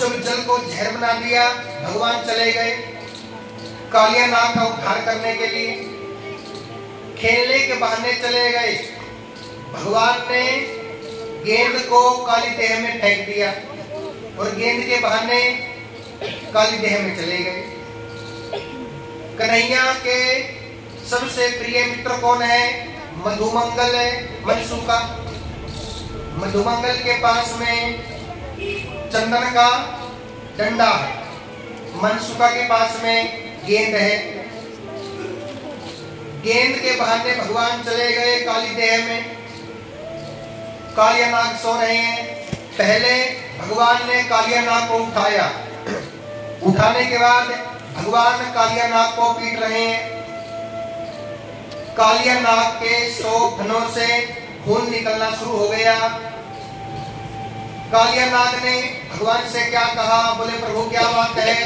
जब जल को जहर बना दिया, भगवान चले गए कालिया नाग का उद्धार करने के लिए। खेलने के बहाने चले गए। भगवान ने गेंद को काली देह में फेंक दिया और गेंद के बहाने काली देह में चले गए। कन्हैया के सबसे प्रिय मित्र कौन है? मधुमंगल है, मनसुखा। मधुमंगल के पास में चंदन का डंडा है, मनसुखा के पास में गेंद है। गेंद के बहाने भगवान चले गए काली देह में। कालिया नाग सो रहे हैं। पहले भगवान ने कालिया नाग को उठाया। उठाने के बाद भगवान कालिया नाग को पीट रहे हैं। कालिया नाग के 100 फनों से खून निकलना शुरू हो गया। कालिया नाग ने भगवान से क्या कहा? बोले प्रभु क्या बात है,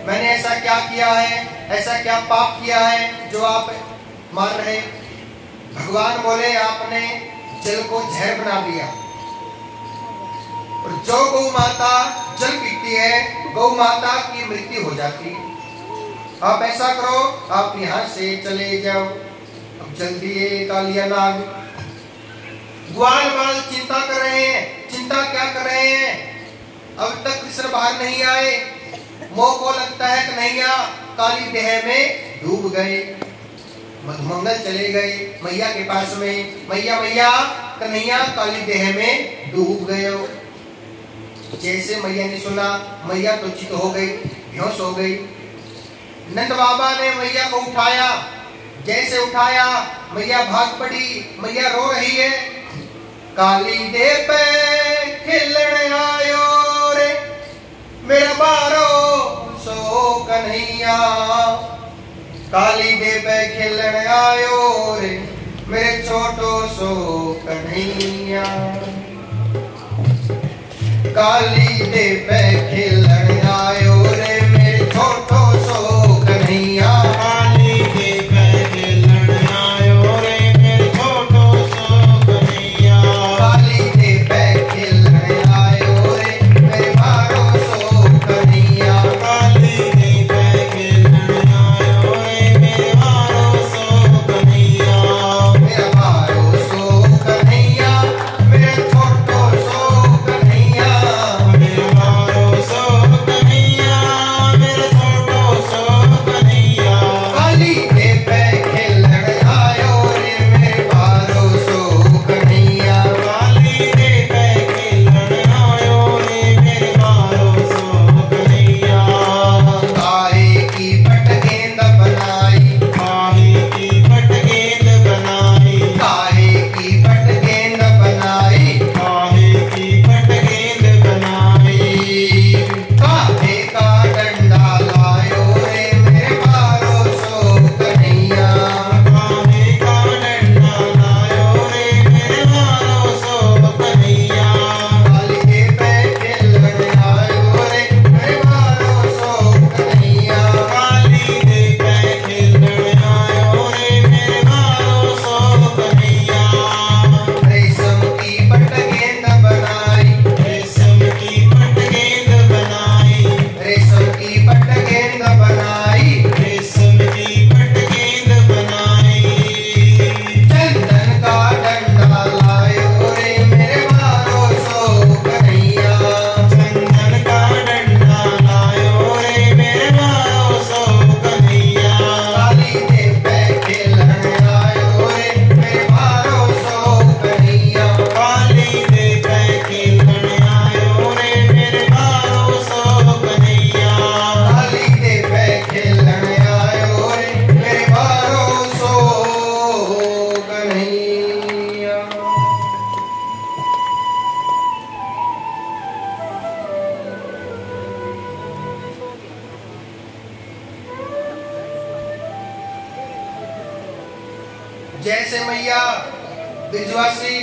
मैंने ऐसा क्या किया है, ऐसा क्या पाप किया है जो आप मार रहे? भगवान बोले आपने जल को जहर बना दिया और जो गौ माता जल पीती है गौ माता की मृत्यु हो जाती है। आप ऐसा करो, आप यहाँ से चले जाओ। अब जल्दी कालिया नाग ग्वाल बाल चिंता कर रहे हैं। चिंता क्या कर रहे हैं? अब तक कृष्ण बाहर नहीं आए। मोह को लगता है कन्हैया काली देह में डूब गए। मधुमंगल चले गए मैया के पास में। मैया मैया कन्हैया काली देह में डूब गए। जैसे मैया ने सुना, मैया तो चित हो गई, बेहोश हो गई। नंद बाबा ने मैया को उठाया। जैसे उठाया मैया भाग पड़ी। मैया रो रही है। काली देह पे खिलण आयो रे मेरा बारो सो कन्हैया। काली देह पे खिलण आयो रे मेरे छोटो सो कन्हैया। काली देह पे खिलण आयो रे मेरे छोटो सो कन्हैया। काली देह पे खिलण आयो रे मेरे छोटो सो कन्हैया। काली देह पे खिलण आयो रे मेरे बारो सो कन्हैया। काली देह पे खिलण आयो रे मेरे बारो सो कन्हैया। मेरा बारो सो कन्हैया मेरे छोटो सो कन्हैया। मेरा बारो सो कन्हैया मेरे छोटो सो कन्हैया। काली देह पे खिलण आयो रे मेरे बारो सो कन्हैया। काली देह पे खिलण आयो रे मेरे बारो सो कन्हैया। काहे की पट गेंद बनाई, काहे की पट गेंद बनाई। काहे की पट गेंद बनाई, काहे की पट गेंद बनाई। काहे का डंडा लायो रे मेरे बारो सो कन्हैया। काहे का डंडा लायो रे मेरे बारो सो कन्हैया। काली देह पे खिलण आयो रे मेरे बारो सो कन्हैया। काली देह पे खिलण आयो रे मेरे बारो सो कन्हैया। रेशम की पट गेंद बनाई, रेशम की पट गेंद बनाई। रेशम की पट गेंद बनाई, रेशम की पट गेंद बनाई। चंदन का डंडा लायो रे मेरे बारो सो कन्हैया। चंदन का डंडा लायो रे मेरे बारो सो कन्हैया। काली देह पे खिलण आयो रे मेरे बारो सो कन्हैया। काली देह पे खिलण आयो रे मेरे बारो सो कन्हैया। काली देह पे खिलण आयो रे मेरे बारो सो कन्हैया। जैसे मैया ब्रिजवासी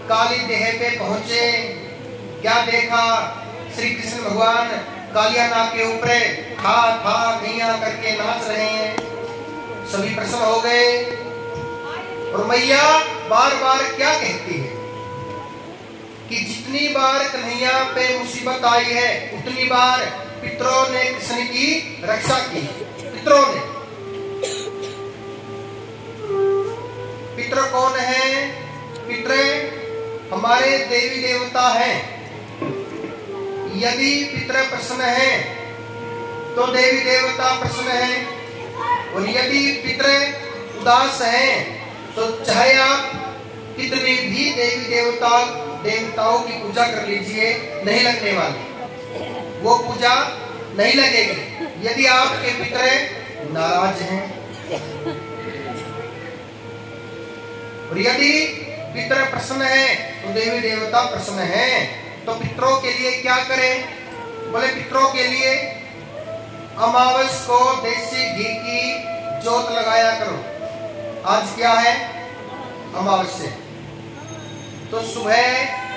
काली देह पे पहुंचे, क्या देखा? श्री कृष्ण भगवान कालिया नाग के ऊपर ठा ठा गैया करके नाच रहे हैं। सभी प्रसन्न हो गए और मैया बार बार क्या कहती है? कि जितनी बार कन्हैया पे मुसीबत आई है उतनी बार पितरों ने कृष्ण की रक्षा की। पितरों ने, पितर कौन है? पितर हमारे देवी देवता हैं। यदि पितर प्रसन्न है तो देवी देवता प्रसन्न है, और यदि पितर उदास है तो चाहे आप कितनी भी देवी देवताओं की पूजा कर लीजिए, नहीं लगने वाली, वो पूजा नहीं लगेगी यदि आपके पितर नाराज हैं। और यदि पितर प्रसन्न है तो देवी देवता प्रसन्न है। तो पितरों के लिए क्या करें? बोले पितरों के लिए अमावस को देसी घी की जोत लगाया करो। आज क्या है? अमावस्या। तो सुबह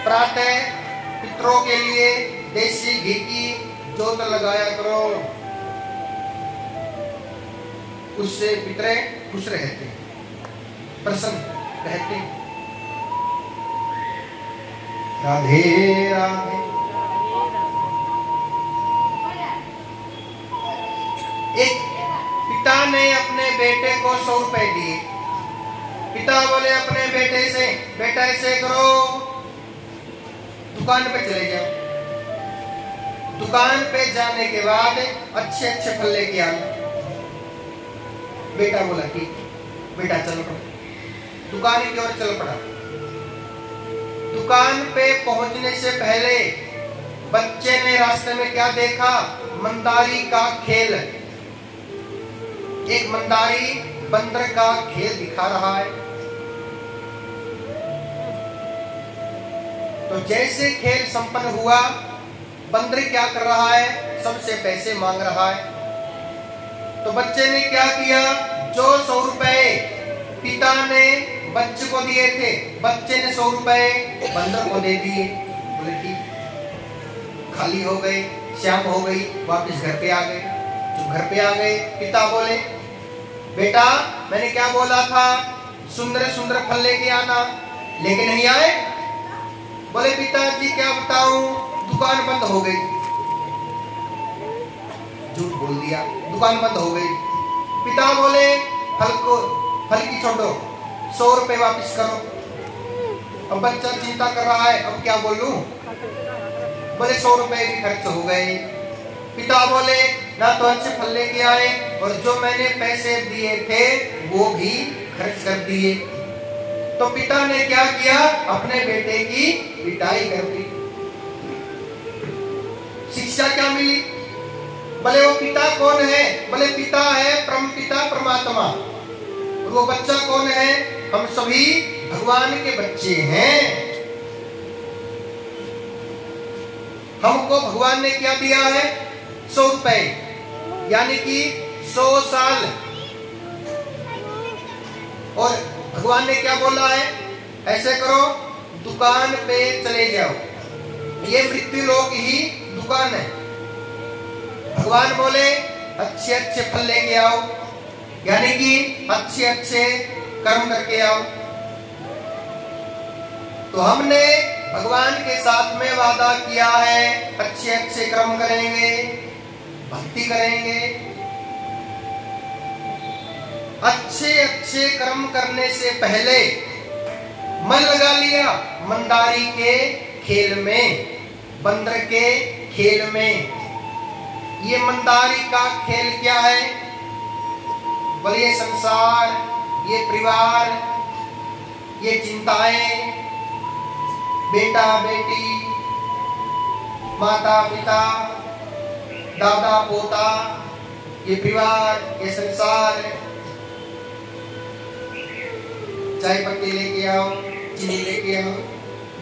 प्रातः पितरों के लिए देसी घी की जोत लगाया करो, उससे पितर खुश रहते हैं, प्रसन्न रहते हैं। राधे राधे। एक पिता ने अपने बेटे को 100 रुपए दिए। पिता बोले अपने बेटे से, बेटा ऐसे करो, दुकान पे चले जाओ, दुकान पे जाने के बाद अच्छे अच्छे फल लेके आना। बेटा बोला ठीक, बेटा चल पड़ा, दुकान की ओर चल पड़ा। दुकान पे पहुंचने से पहले बच्चे ने रास्ते में क्या देखा? मंदारी का खेल। एक मंदारी बंदर का खेल दिखा रहा है। तो जैसे खेल संपन्न हुआ, बंदर क्या कर रहा है? सबसे पैसे मांग रहा है। तो बच्चे ने क्या किया? जो 100 रुपए पिता ने बच्चे को दिए थे, बच्चे ने 100 रुपए बंदर को दे दिए। बोले ठीक, खाली हो गए, शाम हो गई, वापस घर पे आ गए। जब घर पे आ गए, पिता बोले बेटा मैंने क्या बोला था, सुंदर सुंदर फल लेके आना, लेके नहीं आए। बोले पिताजी क्या बताऊं, दुकान बंद हो गई। झूठ बोल दिया, दुकान बंद हो गई। पिता बोले फल की छोड़ो, 100 रुपए वापस करो। अब बच्चा चिंता कर रहा है, अब क्या बोलूं? बोले 100 रुपए भी खर्च हो गए। पिता बोले ना तो अच्छे फल लेके आए, और जो मैंने पैसे दिए थे वो भी खर्च कर दिए। तो पिता ने क्या किया? अपने बेटे की पिटाई कर दी। शिक्षा क्या मिली? बोले वो पिता कौन है? बोले पिता है परम पिता परमात्मा। और वो बच्चा कौन है? हम सभी भगवान के बच्चे हैं। हमको भगवान ने क्या दिया है? 100 रुपए, यानी कि 100 साल। और भगवान ने क्या बोला है? ऐसे करो, दुकान पे चले जाओ। ये मृत्यु लोक ही दुकान है। भगवान बोले अच्छे अच्छे फल लेके आओ, यानी कि अच्छे अच्छे कर्म करके आओ। तो हमने भगवान के साथ में वादा किया है, अच्छे अच्छे कर्म करेंगे, भक्ति करेंगे। अच्छे अच्छे कर्म करने से पहले मन लगा लिया मंदारी के खेल में, बंदर के खेल में। ये मंदारी का खेल क्या है? बोले ये संसार, ये परिवार, ये चिंताएं, बेटा बेटी, माता पिता, दादा पोता, ये परिवार, ये संसार। चाय पत्ती लेके आओ, चीनी लेके आओ,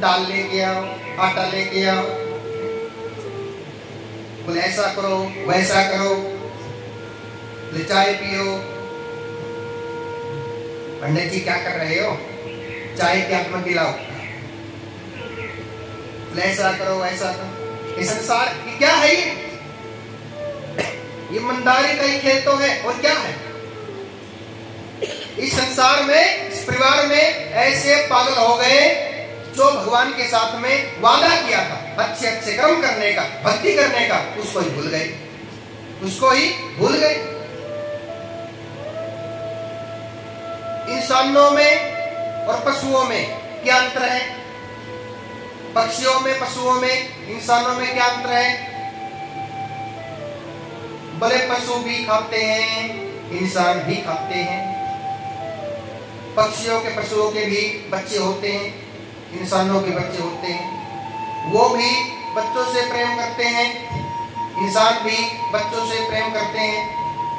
दाल लेके आओ, आटा लेके आओ। बोले ऐसा करो वैसा करो, बोले चाय पियो। पंडित जी क्या कर रहे हो? चाय के हाथ में पिलाओ। बोले ऐसा करो वैसा करो। ये संसार क्या है? ये मंदारी का ही खेल तो है, और क्या है? इस संसार में, इस परिवार में ऐसे पागल हो गए, जो भगवान के साथ में वादा किया था अच्छे अच्छे कर्म करने का, भक्ति करने का, उसको ही भूल गए, उसको ही भूल गए। इंसानों में और पशुओं में क्या अंतर है? पक्षियों में, पशुओं में, इंसानों में क्या अंतर है? भले पशु भी खाते हैं, इंसान भी खाते हैं। पक्षियों के, पशुओं के भी बच्चे होते हैं, इंसानों के बच्चे होते हैं। वो भी बच्चों से प्रेम करते हैं, इंसान भी बच्चों से प्रेम करते हैं।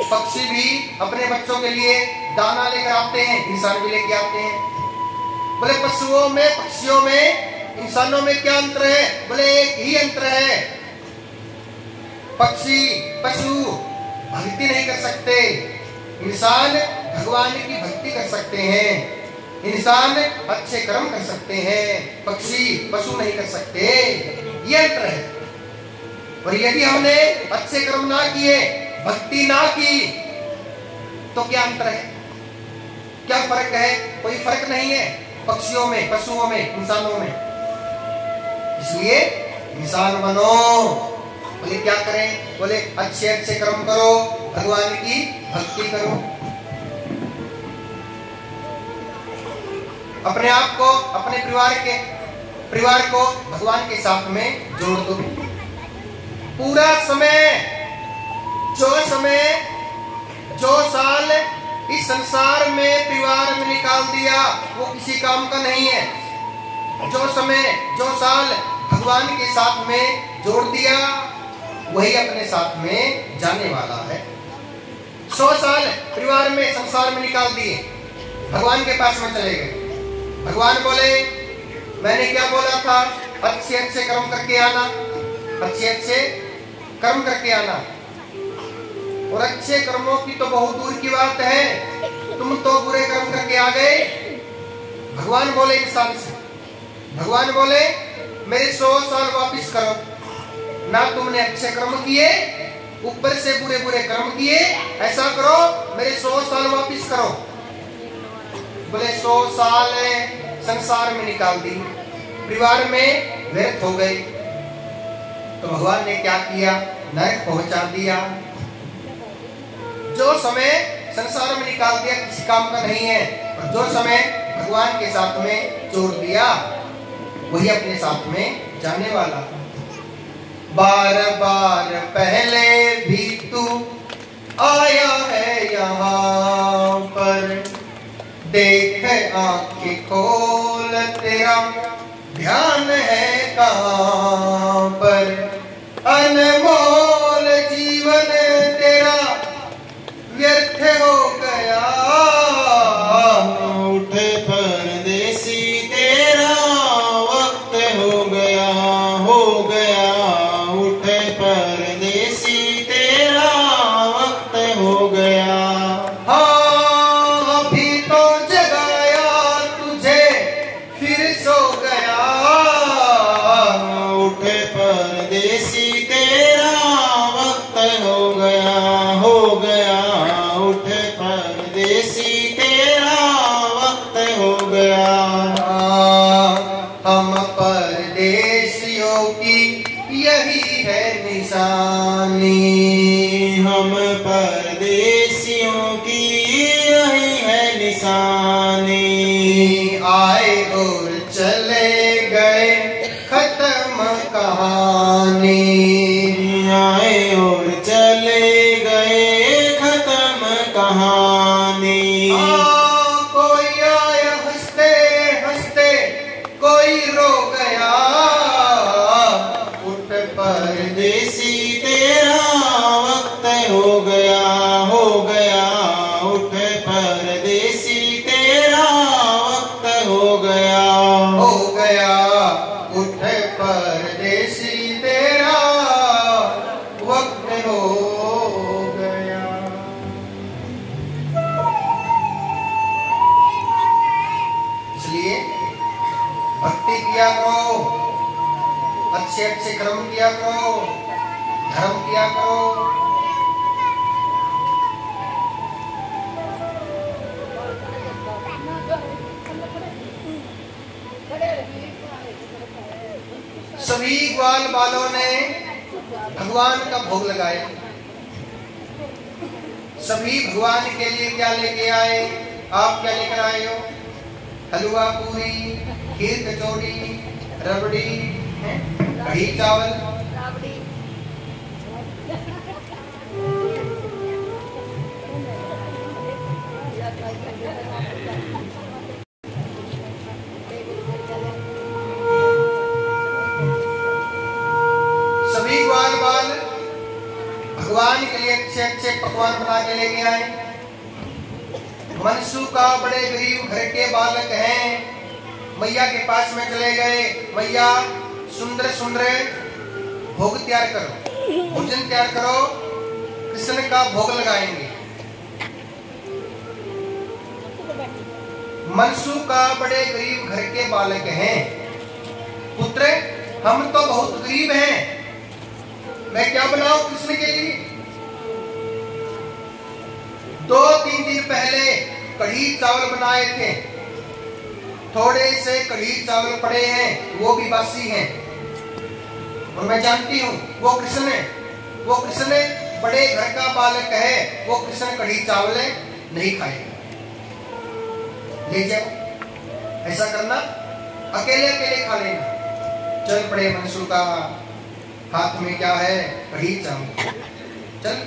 पक्षी भी अपने बच्चों के लिए दाना लेकर आते हैं, इंसान भी लेके आते हैं। बोले पशुओं में, पक्षियों में, इंसानों में क्या अंतर है? बोले एक ही अंतर है, पक्षी, पशु भक्ति नहीं कर सकते, इंसान भगवान की भक्ति कर सकते हैं। इंसान अच्छे कर्म कर सकते हैं, पक्षी, पशु नहीं कर सकते। ये अंतर है। और यदि हमने अच्छे कर्म ना किए, भक्ति ना की, तो क्या अंतर है? क्या फर्क है? कोई फर्क नहीं है पक्षियों में, पशुओं में, इंसानों में। इसलिए इंसान बनो। बोले क्या करें? बोले अच्छे अच्छे कर्म करो, भगवान की भक्ति करो, अपने आप को, अपने परिवार को भगवान के साथ में जोड़ दो। पूरा समय, जो साल इस संसार में परिवार में निकाल दिया, वो किसी काम का नहीं है। जो समय, जो साल भगवान के साथ में जोड़ दिया, वही अपने साथ में जाने वाला है। 100 साल परिवार में, संसार में निकाल दिए, भगवान के पास में चले गए। भगवान बोले मैंने क्या बोला था? अच्छे अच्छे कर्म करके आना, अच्छे अच्छे कर्म करके आना। और अच्छे कर्मों की तो बहुत दूर की बात है, तुम तो बुरे कर्म करके आ गए। भगवान बोले इंसान से, भगवान बोले मेरे 100 साल वापिस करो। ना तुमने अच्छे कर्म किए, ऊपर से बुरे बुरे कर्म किए, ऐसा करो मेरे 100 साल वापिस करो। बोले 100 साल संसार में निकाल दी, परिवार में व्यर्थ हो गए। तो भगवान ने क्या किया? नरक पहुंचा दिया। जो समय संसार में निकाल दिया किसी काम का नहीं है, और जो समय भगवान के साथ में जोड़ दिया, वही अपने साथ में जाने वाला। बार बार पहले भी तू आया है यहाँ पर, देख आंखें खोल तेरा ध्यान है कहाँ पर। अनमोल जीवन तेरा व्यर्थ हो गया, उठे परदेसी तेरा वक्त हो गया, हो गया। उठे परदेसी तेरा वक्त हो गया। हाँ अभी तो जगाया तुझे, फिर सो गया। उठे परदेसी तेरा वक्त हो गया, हो गया। उठे परदेसी तेरा वक्त हो गया। हम परदेसियों की यही है निशानी, हम परदेसियों की यही है निशानी। आए और चले गए खत्म कहानी, आए और चले गए खत्म कहानी। कोई आया हंसते हंसते, कोई रो गया। उठ परदेसी तेरा वक्त हो गया, हो गया। उठ परदेसी तेरा वक्त हो गया, हो गया। उठ परदेसी तेरा वक्त हो गया। इसलिए भक्ति किया करो, अच्छे अच्छे कर्म किया करो, धर्म किया करो। सभी ग्वाल बालों ने भगवान का भोग लगाया। सभी भगवान के लिए क्या लेके आए? आप क्या लेकर आए हो? हलवा पूरी, खीर कचौड़ी, रबड़ी, कढ़ी चावल। सभी ग्वाल बाल भगवान के लिए अच्छे अच्छे पकवान बना के लेके आए। मनसूका बड़े गरीब घर के बालक हैं, मैया के पास में चले गए। मैया सुंदर सुंदर भोग तैयार करो, भोजन तैयार करो, कृष्ण का भोग लगाएंगे। मनसूका बड़े गरीब घर के बालक हैं। पुत्र, हम तो बहुत गरीब हैं, मैं क्या बनाऊं कृष्ण के लिए? 2-3 दिन पहले कढ़ी चावल बनाए थे, थोड़े से कढ़ी चावल पड़े हैं, वो भी बासी हैं। और मैं जानती हूँ वो कृष्ण बड़े घर का बालक है, वो कृष्ण कढ़ी चावल नहीं खाएगा। ले जाओ, ऐसा करना, अकेले अकेले खा लेना। चल पड़े मनसूका, हाथ में क्या है? कढ़ी चावल। चल।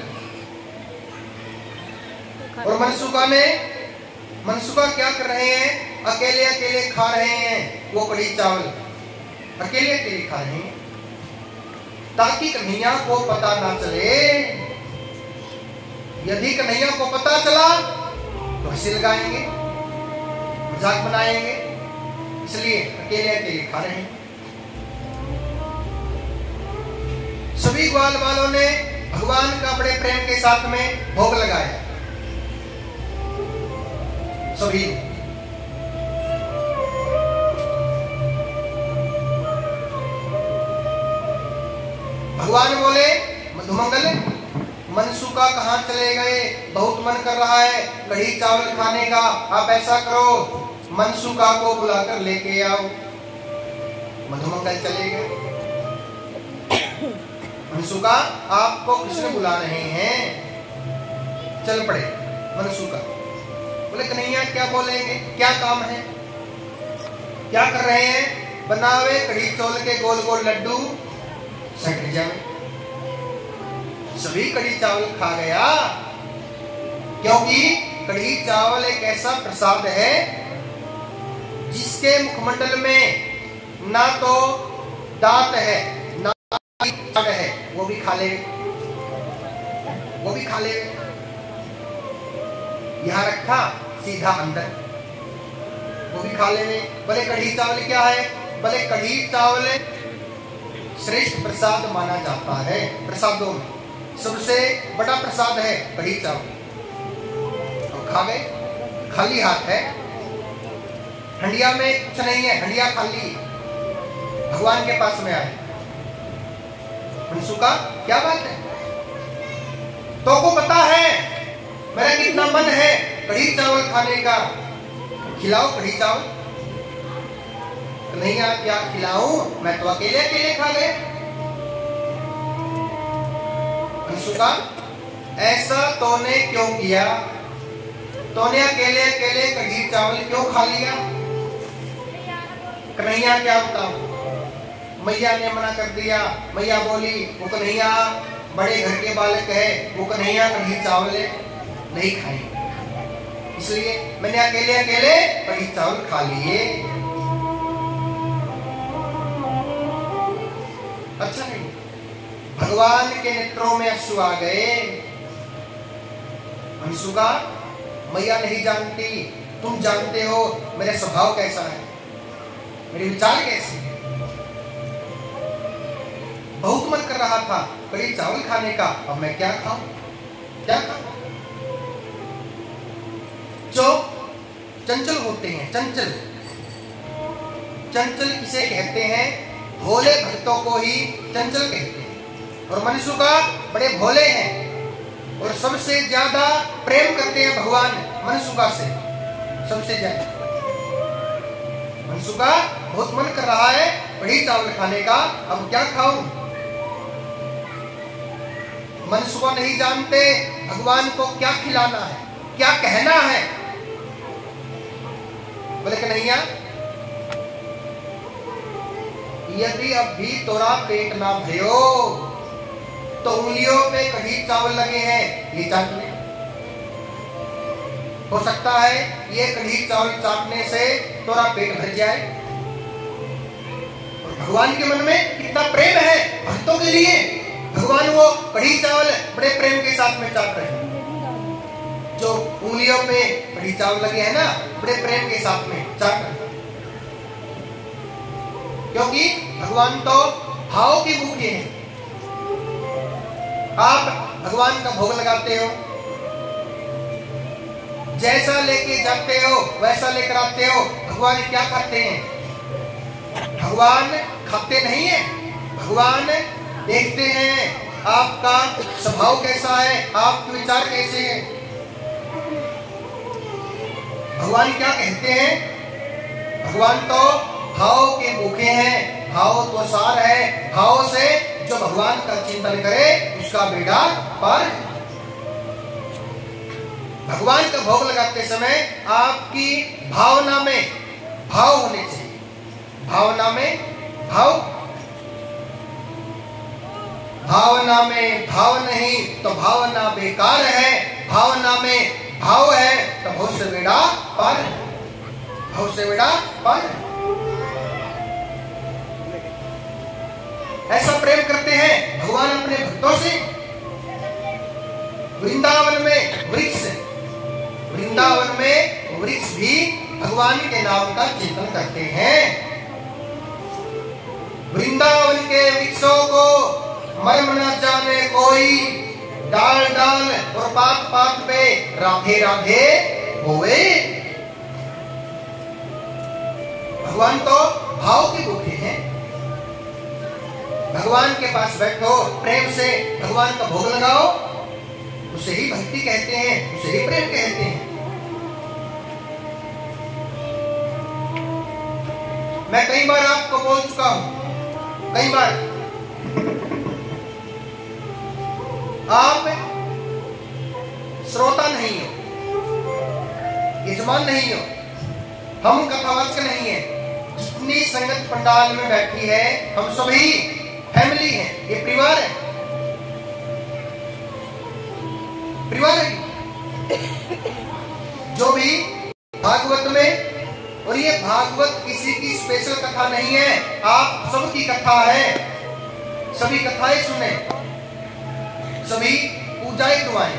और मनसूका क्या कर रहे हैं? अकेले अकेले खा रहे हैं वो कढ़ी चावल, अकेले अकेले खा रहे हैं, ताकि कन्हैया को पता ना चले। यदि कन्हैया को पता चला तो हंसी लगाएंगे, मजाक बनाएंगे, इसलिए अकेले अकेले खा रहे हैं। सभी ग्वाल वालों ने भगवान का बड़े प्रेम के साथ में भोग लगाया। सभी भगवान बोले, मधुमंगल, मनसूका कहाँ चले गए? बहुत मन कर रहा है कढ़ी चावल खाने का। आप ऐसा करो, मनसूका को बुलाकर लेके आओ। मधुमंगल चले गए। मनसूका, आपको कृष्ण बुला रहे हैं। चल पड़े मनसूका। बोले कन्हैया क्या बोलेंगे, क्या काम है, क्या कर रहे हैं? बनावे कढ़ी चावल के गोल गोल लड्डू, सट जावे। सभी कढ़ी चावल खा गया, क्योंकि कढ़ी चावल एक ऐसा प्रसाद है जिसके मुखमंडल में ना तो दांत है ना है, वो भी खा ले, वो भी खा ले। यहां रखा, सीधा अंदर, वो भी खा ले। भले कढ़ी चावल क्या है? भले कढ़ी चावल श्रेष्ठ प्रसाद माना जाता है। प्रसादों में सबसे बड़ा प्रसाद है कढ़ी चावल। और खा गए, खाली हाथ है, हंडिया में कुछ नहीं है, हंडिया खाली। भगवान के पास में आए। मनसूका, क्या बात है? तो को पता है मेरा कितना मन है कढ़ी चावल खाने का, खिलाओ कढ़ी चावल। नहीं यार, क्या खिलाऊं, मैं तो अकेले अकेले खा गए। मनसूका, ऐसा तूने क्यों किया? तूने अकेले अकेले कढ़ी चावल क्यों खा लिया? कन्हैया क्या बताऊं, मैया ने मना कर दिया। मैया बोली वो कन्हैया बड़े घर के बालक है, वो कन्हैया कढ़ी चावल नहीं खाएंगे, इसलिए मैंने अकेले अकेले कढ़ी चावल खा लिए। अच्छा नहीं, भगवान के नेत्रों में अश्रु आ गए। मनसूका, मैया नहीं जानती, तुम जानते हो मेरा स्वभाव कैसा है, मेरे विचार कैसे हैं। बहुत मन कर रहा था कढ़ी चावल खाने का, अब मैं क्या खाऊं, क्या खाऊं? जो चंचल होते हैं, चंचल, चंचल किसे कहते हैं? भोले भक्तों को ही चंचल कहते हैं। और मनसूका बड़े भोले हैं और सबसे ज्यादा प्रेम करते हैं भगवान मनसूका से, सबसे ज्यादा। मनसूका बहुत मन कर रहा है कढ़ी चावल खाने का, अब क्या खाऊं? मन सुबह नहीं जानते भगवान को क्या खिलाना है, क्या कहना है। बोले कन्हैया, यदि अब भी तोरा पेट ना भयो तो उंगलियों पे कढ़ी चावल लगे हैं, ये चाट ले। हो सकता है ये कढ़ी चावल चाटने से तोरा पेट भर जाए। और भगवान के मन में कितना प्रेम है भक्तों के लिए, भगवान वो कढ़ी चावल बड़े प्रेम के साथ में चाट रहे हैं। जो उंगलियों पे कढ़ी चावल लगे हैं ना, बड़े प्रेम के साथ में चाट रहे हैं, क्योंकि भगवान तो भाव की भूखे हैं। आप भगवान का भोग लगाते हो, जैसा लेके जाते हो वैसा लेकर आते हो। भगवान क्या खाते हैं? भगवान खाते नहीं है, भगवान देखते हैं आपका स्वभाव कैसा है, आपके विचार कैसे हैं। भगवान क्या कहते हैं? भगवान तो भाव के भूखे हैं, भाव तो सार है। भाव से जो भगवान का चिंतन करे उसका बेड़ा पार। भगवान का भोग लगाते समय आपकी भावना में भाव होने चाहिए। भावना में भाव, भावना में भाव नहीं तो भावना बेकार है। भावना में भाव है तो भाव से बेड़ा पार, भाव से बेड़ा पार। ऐसा प्रेम करते हैं भगवान अपने भक्तों से। वृंदावन में वृक्ष, वृंदावन में वृक्ष भी भगवान के नाम का चिंतन करते हैं। वृंदावन के वृक्षों को मर्म न जाने कोई, डाल डाल और पात पात पे राधे राधे होवे। भगवान तो भाव के भूखे हैं। भगवान के पास बैठो, प्रेम से भगवान का भोग लगाओ, उसे ही भक्ति कहते हैं, उसे ही प्रेम कहते हैं। मैं कई बार आपको बोल चुका हूं, कई बार। आप श्रोता नहीं हो, यजमान नहीं हो, हम कथावाचक नहीं है। जितनी संगत पंडाल में बैठी है हम सभी फैमिली है, ये परिवार है, परिवार है। जो भी भागवत में, और ये भागवत किसी की स्पेशल कथा नहीं है, आप सबकी कथा है। सभी कथाएं सुने, सभी पूजाएं करवाएं।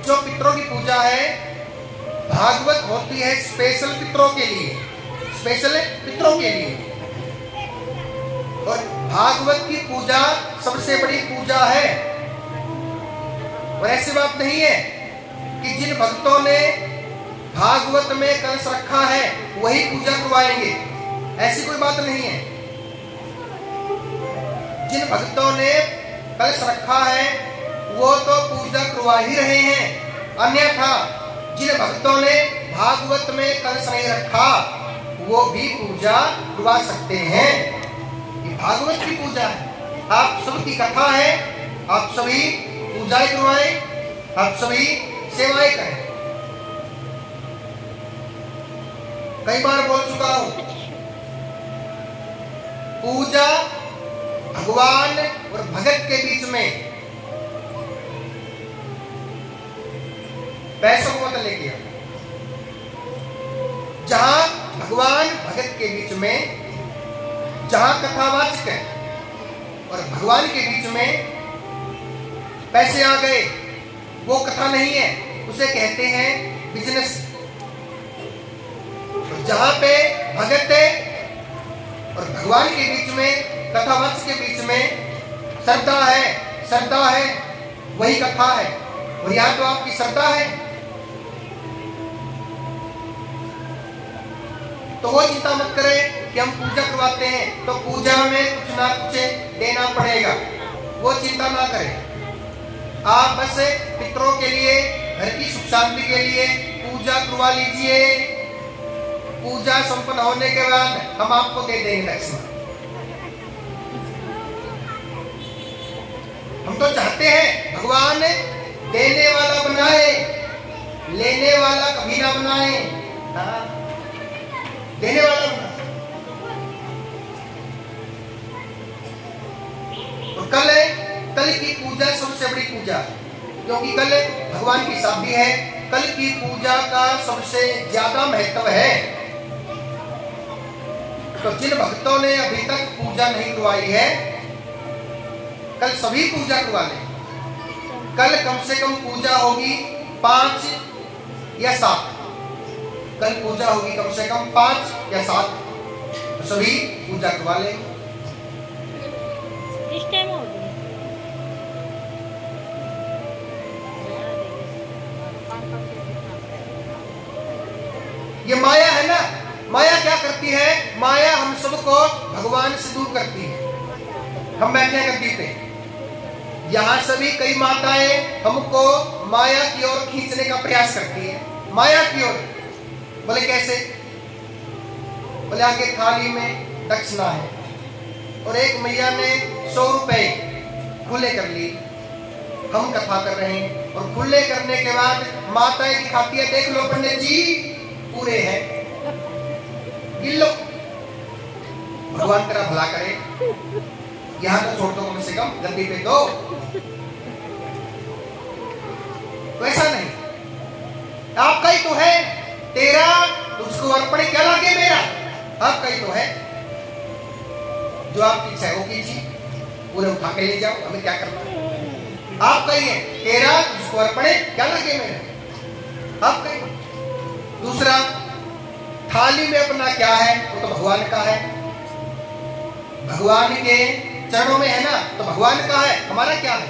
जो पितरों की पूजा है, भागवत होती है स्पेशल पितरों के लिए, स्पेशल पितरों के लिए। और भागवत की पूजा सबसे बड़ी पूजा है। और ऐसी बात नहीं है कि जिन भक्तों ने भागवत में कलश रखा है वही पूजा करवाएंगे, ऐसी कोई बात नहीं है। जिन भक्तों ने कलश रखा है वो तो पूजा करवा ही रहे हैं, अन्यथा जिन भक्तों ने भागवत में कलश नहीं रखा वो भी पूजा करवा सकते हैं। ये भागवत की पूजा है, आप सबकी कथा है, आप सभी पूजाएं करवाएं, आप सभी सेवाएं करें। कई बार बोल चुका हूं, पूजा भगवान और भगत के बीच में पैसों को मत लेके आओ। जहां भगवान भगत के बीच में, जहां कथावाचक है और भगवान के बीच में पैसे आ गए, वो कथा नहीं है, उसे कहते हैं बिजनेस। जहां पे भगत है और भगवान के बीच में, कथावाचक के बीच में श्रद्धा है, श्रद्धा है, वही कथा है। और यहां तो आपकी श्रद्धा है, तो वो चिंता मत करें कि हम पूजा करवाते हैं तो पूजा में कुछ ना कुछ देना पड़ेगा, वो चिंता ना करें। आप बस पितरों के लिए, घर की सुख शांति के लिए पूजा करवा लीजिए। पूजा संपन्न होने के बाद हम आपको दे देंगे दक्षिणा। हम तो चाहते हैं भगवान देने वाला बनाए, लेने वाला कभी ना बनाए। हाँ, देने वाला बनाए। तो कल की पूजा सबसे बड़ी पूजा, क्योंकि कल भगवान की शादी है। कल की पूजा का सबसे ज्यादा महत्व है। तो जिन भक्तों ने अभी तक पूजा नहीं करवाई है, कल सभी पूजा करवा लें। कल कम से कम पूजा होगी 5 या 7। कल पूजा होगी कम से कम 5 या 7, तो सभी पूजा करवा लें। इस टाइम हो गया। ये माया है ना, माया क्या करती है? माया हम सबको भगवान से दूर करती है। हम बैठे हैं गद्दी पे, यहाँ सभी कई माताएं हमको माया की ओर खींचने का प्रयास करती है। माया की ओर। बोले कैसे? बोले आगे थाली में दक्षिणा है और एक मैया ने 100 रुपए खुले कर ली। हम कथा कर रहे हैं और खुले करने के बाद माताएं दिखाती है, देख लो पंडित जी पूरे हैं, गिन लो। भगवान तेरा भला करे, यहाँ तो छोड़ दो कम से कम, गद्दी पे दो। तो ऐसा नहीं, आपका ही तो है, तेरा उसको अर्पण क्या लागे मेरा, आपका ही तो है। जो आपकी इच्छा है वो कीजिए, पूरे उठा के ले जाओ, हमें क्या करना है? आपका ही है, तेरा उसको अर्पण क्या लगे मेरा, आपका ही। दूसरा, थाली में अपना क्या है? वो तो भगवान का है, भगवान के चरणों में है ना, तो भगवान का है, हमारा क्या है?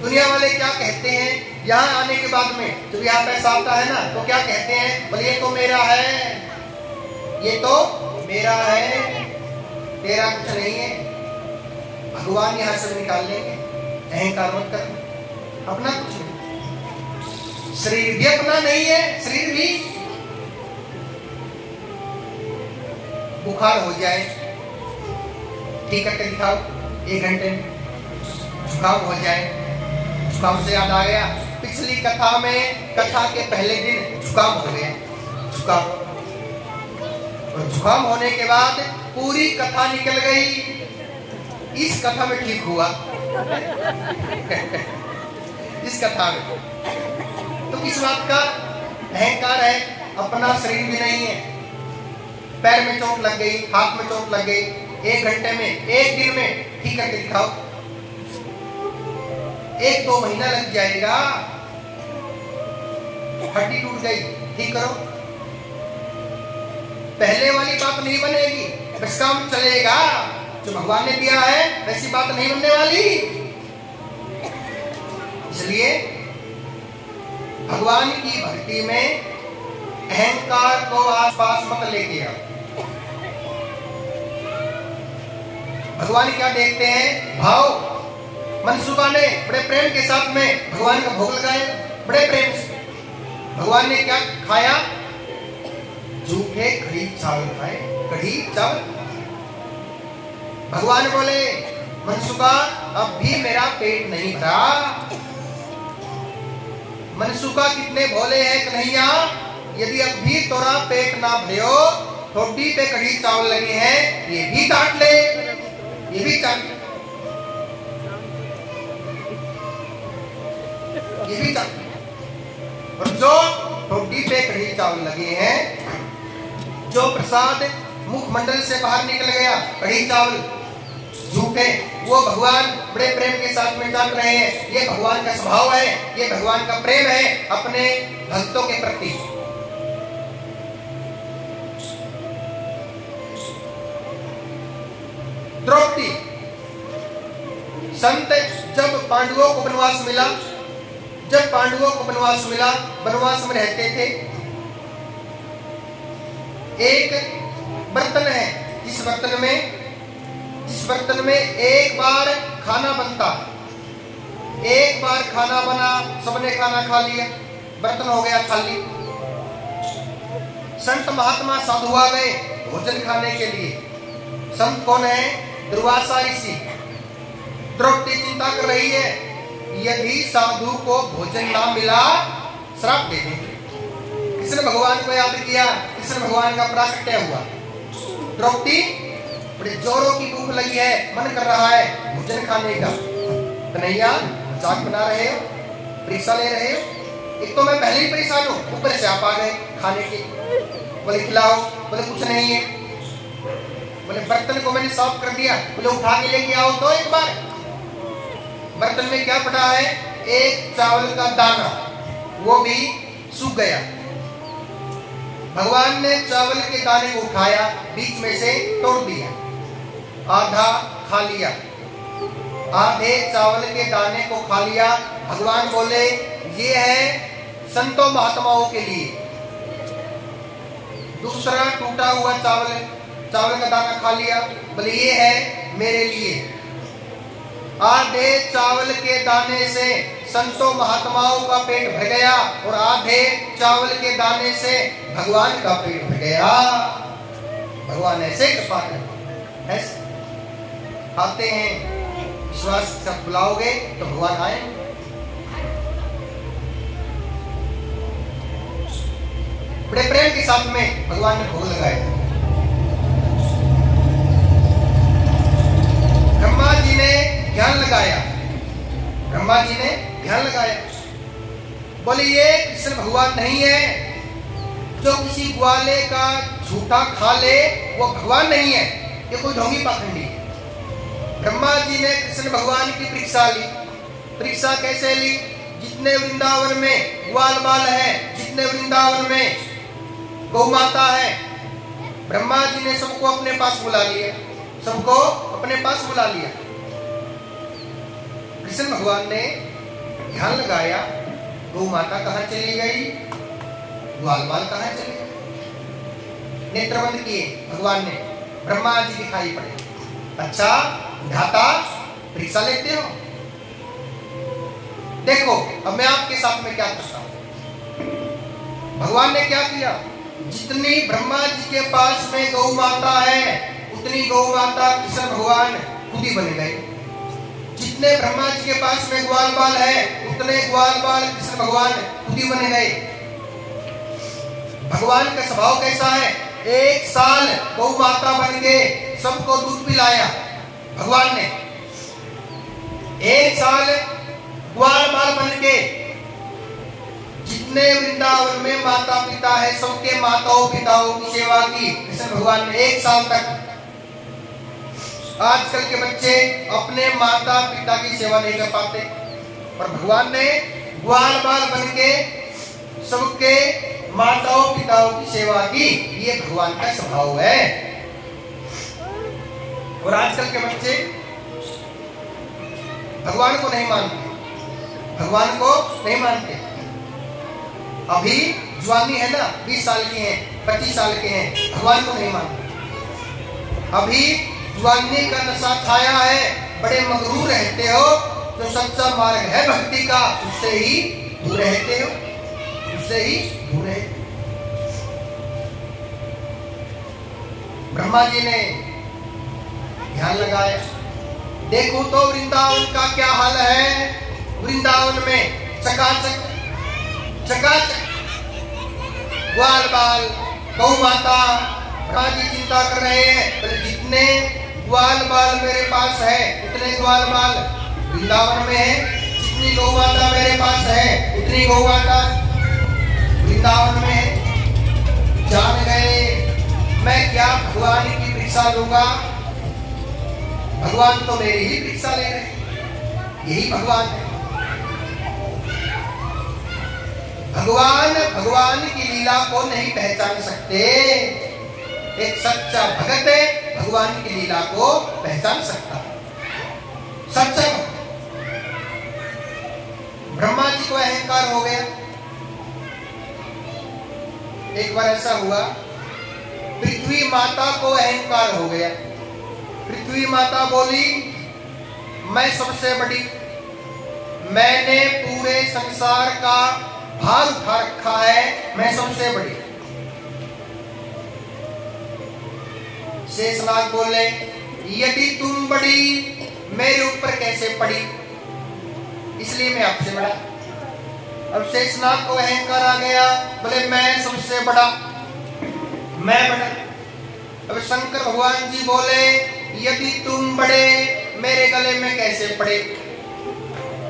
दुनिया वाले क्या कहते हैं यहाँ आने के बाद में, जब यहाँ पैसा आता है ना, तो क्या कहते हैं? बोले ये तो मेरा है, ये तो मेरा है, तेरा कुछ नहीं है। भगवान यहाँ से निकाल लेंगे, अहंकार मत कर, अपना कुछ नहीं। शरीर भी अपना नहीं है, शरीर भी बुखार हो जाए, ठीक करके दिखाओ 1 घंटे में। जुकाम हो जाए, जुकाम से याद आ गया, पिछली कथा में कथा के पहले दिन जुकाम हो गया, जुकाम, और जुकाम होने के बाद पूरी कथा निकल गई, इस कथा में ठीक हुआ। इस कथा में तो किस बात का अहंकार है? अपना शरीर भी नहीं है, पैर में चोट लग गई, हाथ में चोट लग गई, 1 घंटे में, 1 दिन में ठीक करके दिखाओ। 1-2 महीना लग जाएगा, हड्डी टूट गई, ठीक करो। पहले वाली बात नहीं बनेगी, बस काम चलेगा। जो भगवान ने दिया है वैसी बात नहीं बनने वाली। इसलिए भगवान की भक्ति में अहंकार को आसपास मत लेके आओ। भगवान क्या देखते हैं? भाव। मनसुबा ने बड़े प्रेम के साथ में भगवान का भोग लगाया, बड़े प्रेम से। भगवान ने क्या खाया? जूठे कढ़ी चावल खाए, कढ़ी चावल। भगवान बोले, मनसुबा अब भी मेरा पेट नहीं भरा। मनसुबा कितने भोले हैं कन्हैया, यदि अब भी तोरा पेट ना भरो, रोटी पे कढ़ी चावल लगे हैं, ये भी काट ले, ये भी काट, ये भी काट। और जो रोटी पे कढ़ी चावल लगे हैं, जो प्रसाद मुखमंडल से बाहर निकल गया, कढ़ी चावल झूठे, वो भगवान बड़े प्रेम के साथ में जान रहे हैं। ये भगवान का स्वभाव है, ये भगवान का प्रेम है अपने भक्तों के प्रति। द्रौपदी, संत जब पांडवों को वनवास मिला, जब पांडवों को वनवास मिला, वनवास में रहते थे, एक बर्तन है, जिस बर्तन में एक बार खाना बनता, एक बार खाना बना, सबने खाना खा लिया, बर्तन हो गया खाली। संत महात्मा साधु आ गए भोजन खाने के लिए। संत कौन है? दुर्वासा ऋषि। द्रौपदी चिंता कर रही है, यदि साधु को भोजन ना मिला श्राप दे देंगे। कृष्ण भगवान को याद किया, कृष्ण भगवान का प्राकट्य हुआ। द्रौपदी बड़े जोरों की भूख लगी है, मन कर रहा है भोजन खाने का। कन्हैया मजाक बना रहे हो, परीक्षा ले रहे हो? एक तो मैं पहले ही परेशान हूँ, ऊपर से आप आ गए खाने के। बोले खिलाओ, बोले कुछ नहीं है। बोले बर्तन को मैंने साफ कर दिया, बोले उठा के लेके आओ तो एक बार। बर्तन में क्या पड़ा है? एक चावल का दाना, वो भी सूख गया। भगवान ने चावल के दाने को उठाया, बीच में से तोड़ दिया, आधा खा लिया। आधे चावल के दाने को खा लिया। भगवान बोले ये है संतों महात्माओं के लिए। दूसरा टूटा हुआ चावल का दाना खा लिया, बोले ये है मेरे लिए। आधे चावल के दाने से संतों महात्माओं का पेट भर गया और आधे चावल के दाने से भगवान का पेट भर गया। भगवान ऐसे कृपा करते, ऐसे आते हैं। विश्वास से बुलाओगे तो भगवान आए। बड़े प्रेम के साथ में भगवान ने भोग लगाए। ब्रह्मा जी ने ध्यान लगाया, ब्रह्मा जी ने ध्यान लगाया। बोले ये कृष्ण भगवान नहीं है। जो किसी ग्वाले का झूठा खा ले वो भगवान नहीं है, ये कोई ढोंगी पाखंडी है। ब्रह्मा जी ने कृष्ण भगवान की परीक्षा ली। परीक्षा कैसे ली? जितने वृंदावन में ग्वाल बाल है, जितने वृंदावन में गौ माता है, ब्रह्मा जी ने सबको अपने पास बुला लिया, सबको अपने पास बुला लिया। कृष्ण भगवान ने ध्यान लगाया, गौ माता कहाँ चली गई, ग्वाल बाल कहाँ चले गए। नेत्र बंद किए भगवान ने, ब्रह्मा जी दिखाई पड़े। अच्छा विधाता परीक्षा लेते हो? देखो अब मैं आपके साथ में क्या करता हूं। भगवान ने क्या किया? जितनी ब्रह्मा जी के पास में गौ माता है, उतनी गौ माता कृष्ण भगवान खुद ही बन गए। जितने ब्रह्मा जी के पास में ग्वाल बाल है, उतने ग्वाल बाल कृष्ण भगवान खुद ही बन गए। भगवान का स्वभाव कैसा है? एक साल गौ माता बन के सबको दूध पिलाया भगवान ने। एक साल ग्वाल बाल बन के जितने वृंदावन में माता पिता है, सबके माताओं पिताओं की सेवा की कृष्ण भगवान ने एक साल तक। आजकल के बच्चे अपने माता पिता की सेवा नहीं कर पाते, पर भगवान ने ग्वाल बाल बन के सबके माताओं पिताओं की सेवा की। ये भगवान का स्वभाव है। और आजकल के बच्चे भगवान को नहीं मानते, भगवान को नहीं मानते। अभी जवानी है ना, 20 साल की है, 25 साल के हैं, भगवान को नहीं मानते। अभी जवानी का नशा छाया है, बड़े मगरूर रहते हो। जो सच्चा मार्ग है भक्ति का, उससे ही दूर रहते हो, उससे ही दूर रहते। ब्रह्मा जी ने ध्यान लगाया। देखो तो वृंदावन का क्या हाल है। वृंदावन में चकाचक चकाचक ग्वाल बाल गौ माता। ब्रह्मा जी चिंता कर रहे हैं, बोले जितने ग्वाल बाल मेरे पास है, उतने ग्वाल बाल वृंदावन में है। जितनी गौ माता मेरे पास है, उतनी गौ माता वृंदावन में है। जान गए मैं क्या भगवान की परीक्षा लूंगा। भगवान तो मेरी ही परीक्षा ले रहे हैं, यही भगवान है। भगवान की लीला को नहीं पहचान सकते। एक सच्चा भगत है, भगवान की लीला को पहचान सकता है, सच्चा भगत। ब्रह्मा जी को अहंकार हो गया। एक बार ऐसा हुआ, पृथ्वी माता को अहंकार हो गया। पृथ्वी माता बोली मैं सबसे बड़ी, मैंने पूरे संसार का भार उठा रखा है, मैं सबसे बड़ी। शेषनाग बोले यदि तुम बड़ी मेरे ऊपर कैसे पड़ी, इसलिए मैं आपसे बड़ा। अब शेषनाग को अहंकार आ गया, बोले मैं सबसे बड़ा, मैं बड़ा। अब शंकर भगवान जी बोले यदि तुम बड़े मेरे गले में कैसे पड़े,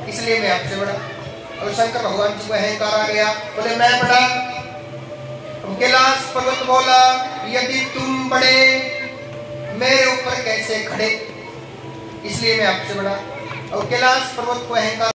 इसलिए मैं आपसे बड़ा। अब शंकर भगवान जी को अहंकार आ गया, बोले मैं बड़ा। अब कैलाश पर्वत बोला यदि तुम बड़े मेरे ऊपर कैसे खड़े, इसलिए मैं आपसे बड़ा। और कैलाश पर्वत को अहंकार